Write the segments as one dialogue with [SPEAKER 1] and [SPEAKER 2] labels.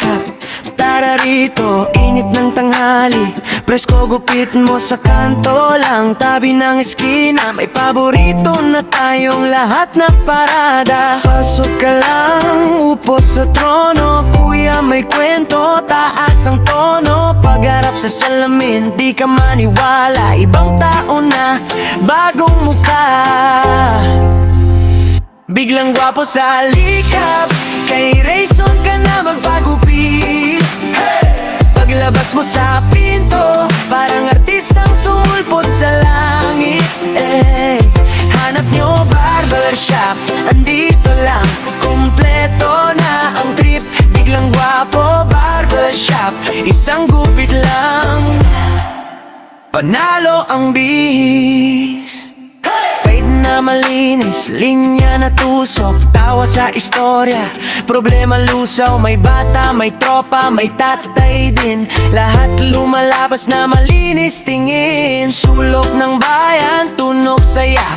[SPEAKER 1] sikap. Tara rito, init ng tanghali, presko gupit mo sa kanto lang. Tabi ng eskina, may paborito na tayong lahat na parada. Pasok ka lang, upo sa trono, kuya may kwento, taas ang tono. Pagharap sa salamin, di ka maniwala, ibang tao na, bagong mukha. Biglang gwapo sa likap, kay Rayson ka na magpagupit. Paglabas mo sa pinto, parang artistang sumulpot sa langit. Hanap nyo barbershop, andito lang, kumpleto na ang trip. Biglang gwapo barbershop, isang gupit lang, panalo ang bihis. Fade na malinis, linya na tusok, tawa sa istorya, problema lusaw. May bata, may tropa, may tatay din, lahat lumalabas na malinis tingin. Sulok ng bayan, tunog saya,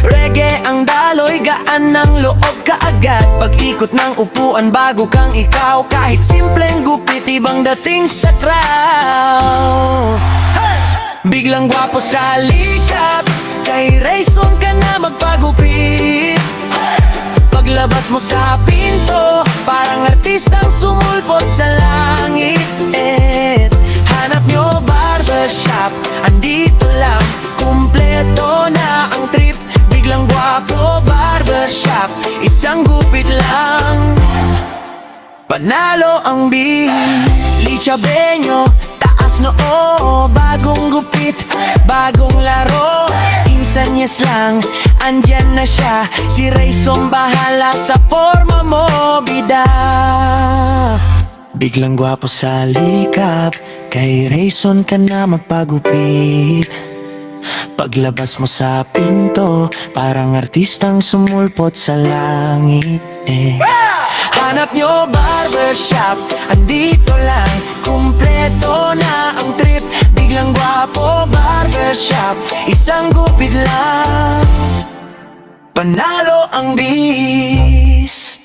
[SPEAKER 1] reggae ang daloy, gaan ng loob kaagad. Pag-ikot ng upuan, bago kang ikaw, kahit simpleng gupit, ibang dating sa crowd. Biglang gwapo sa likap, kay Rayson ka na magpagupit. Paglabas mo sa pinto, parang artistang sumulpot sa langit. Hanap nyo barbershop, andito lang, kumpleto na ang trip. Biglang gwapo barbershop, isang gupit lang, panalo ang bihis. Licha Benyo, taas noo, bagong gupit, bagong laro. Insanyas lang, andyan na siya, si Rayson bahala sa forma mo, bida. Biglang gwapo sa likap, kay Rayson ka na magpagupit. Paglabas mo sa pinto, parang artistang sumulpot sa langit. Hanap nyo barbershop, andito lang, kumpleto na ang trip. Biglang gwapo barbershop, isang gupit lang, panalo ang bihis.